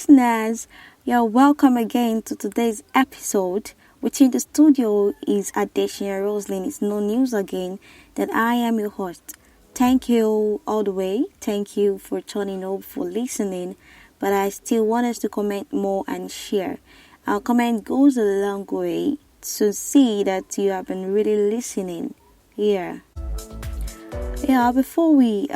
listeners, you're welcome again to today's episode. Within the studio is Adesiyan Roseline. It's no news again that I am your host. Thank you all the way. Thank you for turning up, for listening. But I still want us to comment more and share. Our comment goes a long way to see that you have been really listening. Yeah, before we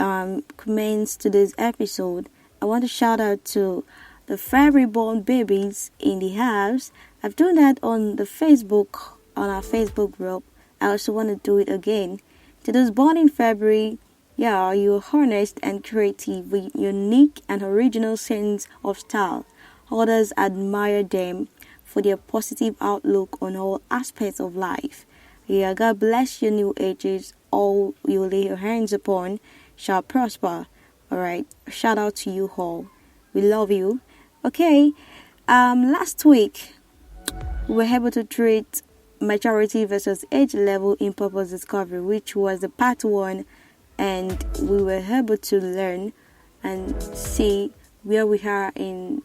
commence today's episode, I want to shout out to the February born babies in the house. I've done that on our Facebook group. I also want to do it again. To those born in February, you're honest and creative with unique and original sense of style. Others admire them for their positive outlook on all aspects of life. God bless your new ages. All you lay your hands upon shall prosper. Alright, shout out to you all. We love you. Okay, last week we were able to treat maturity versus age level in purpose discovery, which was the part 1, and we were able to learn and see where we are in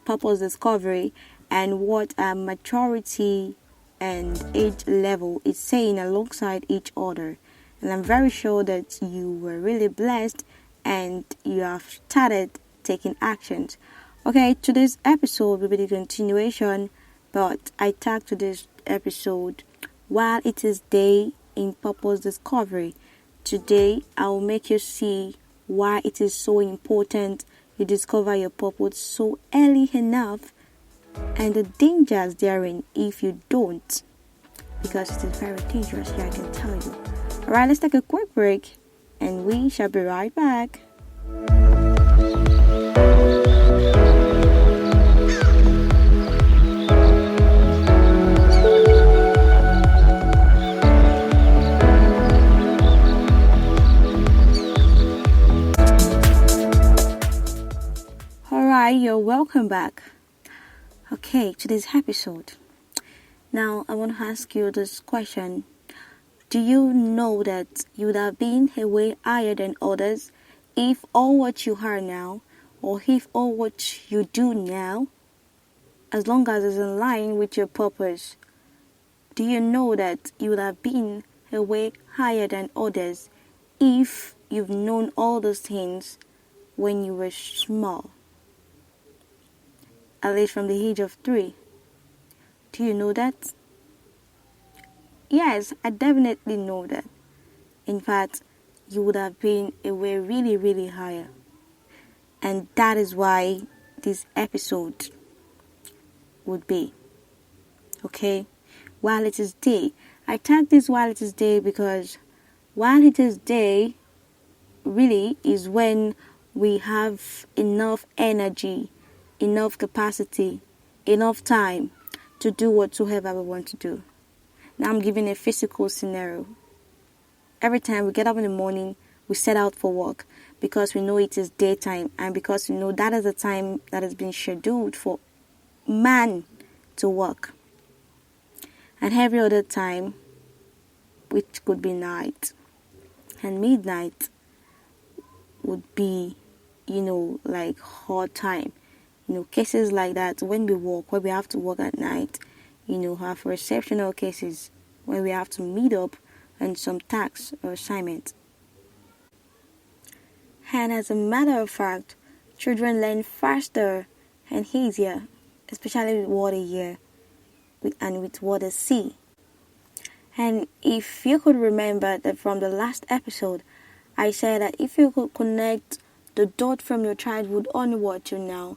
purpose discovery and what maturity and age level is saying alongside each other. And I'm very sure that you were really blessed and you have started taking actions. Okay, today's episode will be the continuation, but I tagged today's episode while it is day in purpose discovery. Today I will make you see why it is so important you discover your purpose so early enough and the dangers therein if you don't, because it is very dangerous here, I can tell you. Alright, let's take a quick break and we shall be right back. Alright, you're welcome back. Okay, today's episode. Now, I want to ask you this question. Do you know that you would have been a way higher than others if all what you are now, or if all what you do now, as long as it's in line with your purpose? Do you know that you would have been a way higher than others if you've known all those things when you were small? At least from the age of 3. Do you know that? Yes, I definitely know that. In fact, you would have been a way really, really higher. And that is why this episode would be. Okay? While it is day. I tagged this while it is day because while it is day really is when we have enough energy, enough capacity, enough time to do whatsoever we want to do. Now I'm giving a physical scenario. Every time we get up in the morning, we set out for work because we know it is daytime and because we know that is the time that has been scheduled for man to work. And every other time, which could be night, and midnight would be, like hard time. Cases like that when we work, where we have to work at night, have receptional cases where we have to meet up on some tasks or assignments. And as a matter of fact, children learn faster and easier, especially with what they hear and with what they see. And if you could remember that from the last episode, I said that if you could connect the dot from your childhood onward to now,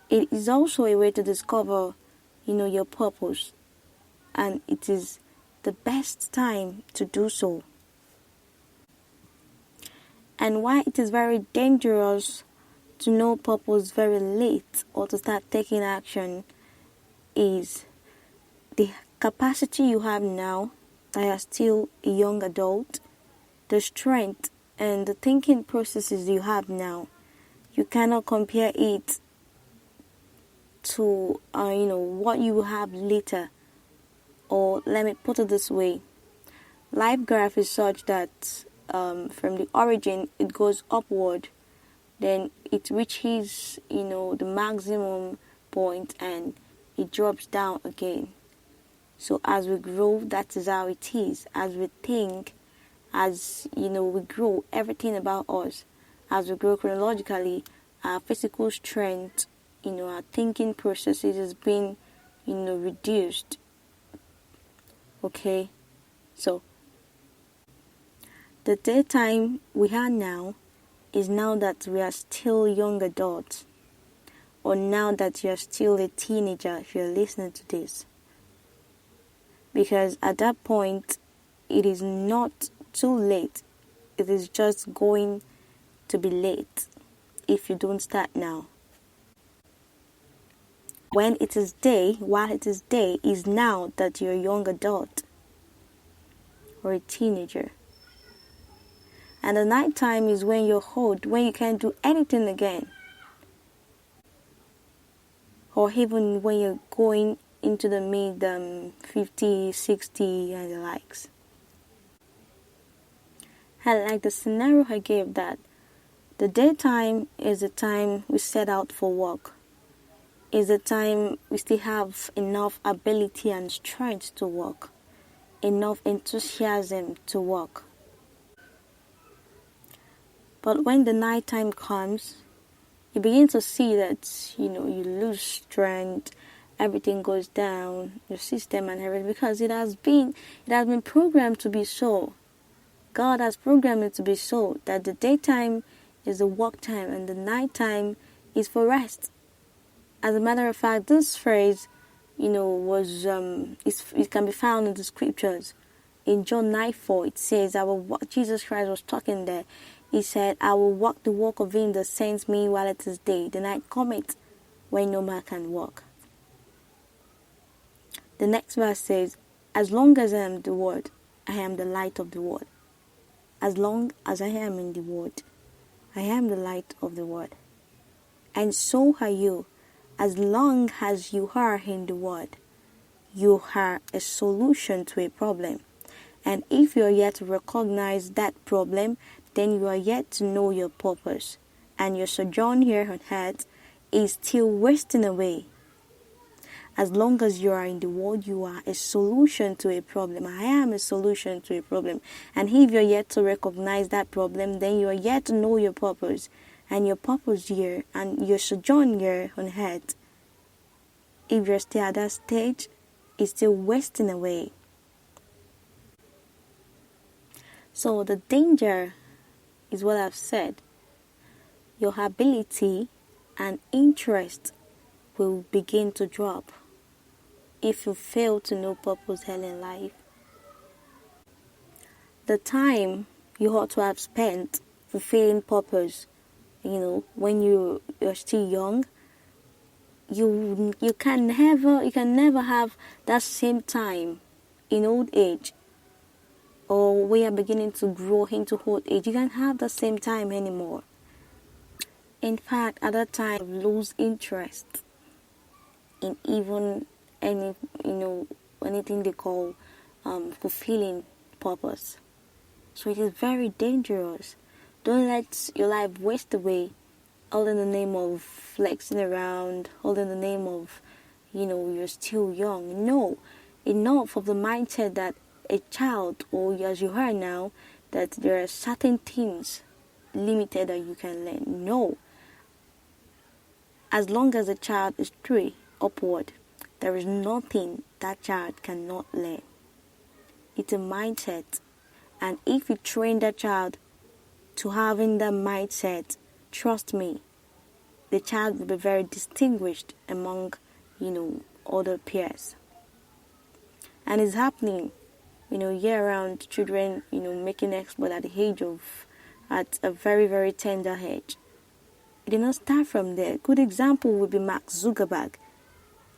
it is also a way to discover, your purpose. And it is the best time to do so. And why it is very dangerous to know purpose very late or to start taking action is the capacity you have now that you are still a young adult, the strength and the thinking processes you have now. You cannot compare it to what you will have later. Or let me put it this way, life graph is such that from the origin it goes upward, then it reaches, the maximum point and it drops down again. So as we grow, that is how it is. As we think, as we grow, everything about us, as we grow chronologically, our physical strength, our thinking processes is being, reduced. Okay, so the daytime we have now is now that we are still young adults, or now that you're still a teenager if you're listening to this. Because at that point, it is not too late. It is just going to be late if you don't start now. When it is day, while it is day, is now that you're a young adult or a teenager. And the night time is when you're old, when you can't do anything again. Or even when you're going into the mid 50, 60 and the likes. And like the scenario I gave, that the daytime is the time we set out for work. Is the time we still have enough ability and strength to work. Enough enthusiasm to work. But when the night time comes, you begin to see that, you lose strength, everything goes down, your system and everything, because it has been programmed to be so. God has programmed it to be so, that the daytime is the work time and the night time is for rest. As a matter of fact, this phrase, it can be found in the scriptures. In John 9:4, it says, Jesus Christ was talking there. He said, I will walk the walk of him that sends me while it is day. The night cometh when no man can walk. The next verse says, as long as I am the word, I am the light of the world. As long as I am in the word, I am the light of the world. And so are you. As long as you are in the word, you are a solution to a problem. And if you are yet to recognize that problem, then you are yet to know your purpose. And your sojourn here on earth is still wasting away. As long as you are in the world, you are a solution to a problem. I am a solution to a problem. And if you're yet to recognize that problem, then you are yet to know your purpose. And your purpose here and your sojourn here on earth, if you're still at that stage, is still wasting away. So the danger is what I've said. Your ability and interest will begin to drop if you fail to know purpose early in life. The time you ought to have spent fulfilling purpose, when you're still young, you can never have that same time in old age, or when you're beginning to grow into old age. You can't have the same time anymore. In fact, at that time, you lose interest in even anything they call fulfilling purpose. So it is very dangerous. Don't let your life waste away, all in the name of flexing around, all in the name of, you're still young. No, enough of the mindset that a child, or as you are now, that there are certain things limited that you can learn. No. As long as a child is 3 upward, there is nothing that child cannot learn. It's a mindset. And if you train that child to having that mindset, trust me, the child will be very distinguished among, other peers. And it's happening, year-round children, making export at a very, very tender age. It did not start from there. Good example would be Mark Zuckerberg.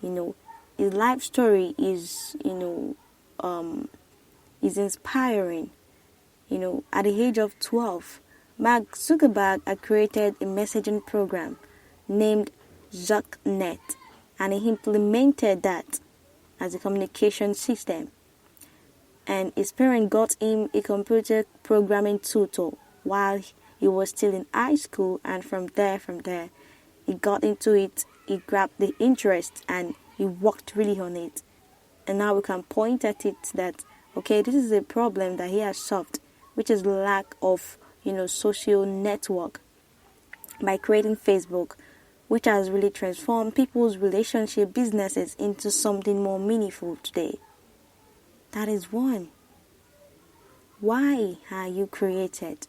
His life story is, is inspiring. At the age of 12, Mark Zuckerberg had created a messaging program named ZuckNet, and he implemented that as a communication system. And his parents got him a computer programming tutor while he was still in high school, and from there, he got into it, he grabbed the interest, and he worked really on it. And now we can point at it that, okay, this is a problem that he has solved, which is lack of, social network, by creating Facebook, which has really transformed people's relationship, businesses into something more meaningful today. That is one. Why are you created?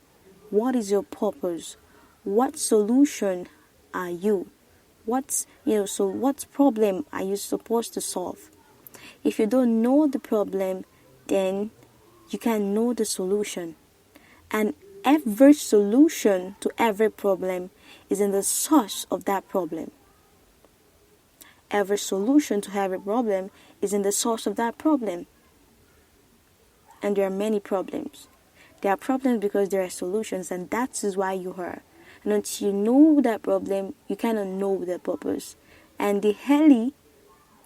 What is your purpose? What solution are you? What problem are you supposed to solve? If you don't know the problem, then you can know the solution. And every solution to every problem is in the source of that problem. Every solution to every problem is in the source of that problem. And there are many problems. There are problems because there are solutions, and that is why you are. And until you know that problem, you cannot know the purpose. And the earlier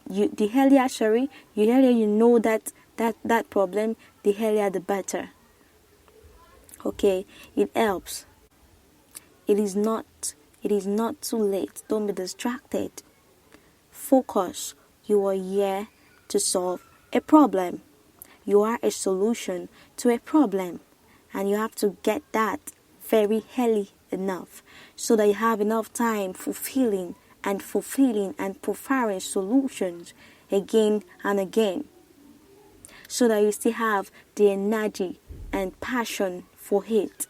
you know that problem, the earlier the better. Okay, it helps. It is not too late. Don't be distracted. Focus. You are here to solve a problem. You are a solution to a problem. And you have to get that very early enough so that you have enough time fulfilling and preferring solutions again and again, so that you still have the energy and passion for it,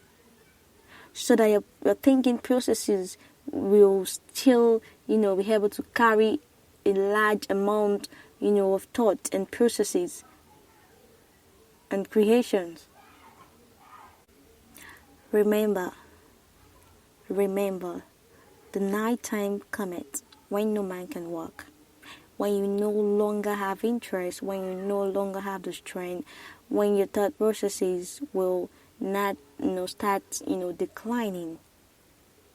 so that your thinking processes will still, be able to carry a large amount, of thought and processes and creations. Remember, the night time cometh when no man can walk, when you no longer have interest, when you no longer have the strength, when your thought processes will not, start, declining.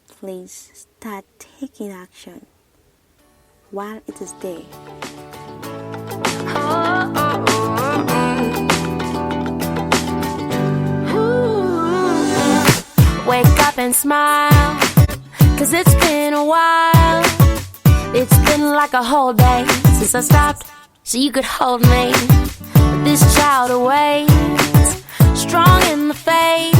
Please start taking action while it is day. Wake up and smile, 'cause it's been a while. It's been like a whole day since I stopped so you could hold me. With this child awaits, strong in the faith.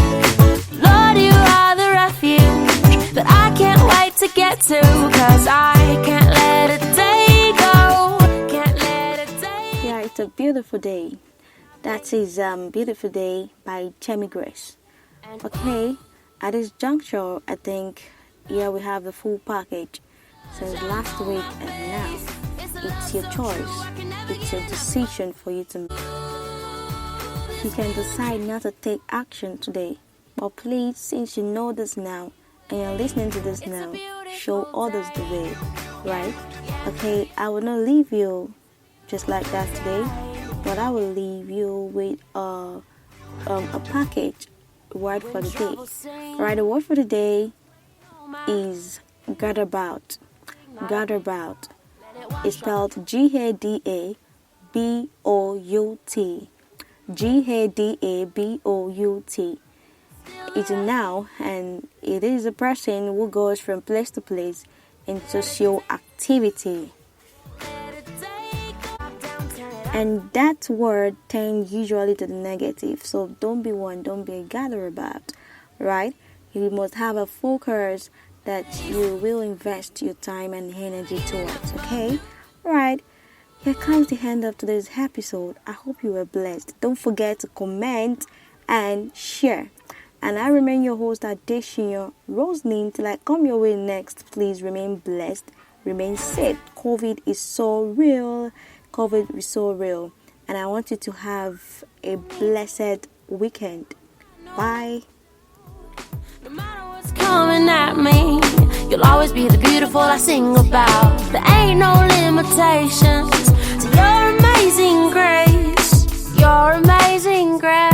Lord, you are the refuge that I can't wait to get to, 'cause I can't let a day go. Can't let a day. Yeah, it's a beautiful day. That is Beautiful Day by Jamie Grace. Okay, at this juncture, I think here we have the full package. Since last week and now, it's your choice. It's your decision for you to make. You can decide not to take action today, but please, since you know this now and you're listening to this now, show others the way, right? Okay, I will not leave you just like that today, but I will leave you with a package word for the day. Right, the word for the day is gadabout. Gadabout is spelled Gadabout. Gadabout. It's a noun, and it is a person who goes from place to place in social activity. And that word tends usually to the negative, so don't be a gadabout, right? You must have a focus that you will invest your time and energy towards, okay? Right, here comes the end of today's episode. I hope you were blessed. Don't forget to comment and share. And I remain your host, Adesiyan, Roseline. Till I come your way next, please remain blessed, remain safe. COVID is so real. And I want you to have a blessed weekend. Bye. No matter what's coming at me, you'll always be the beautiful I sing about. There ain't no limitations to your amazing grace. Your amazing grace.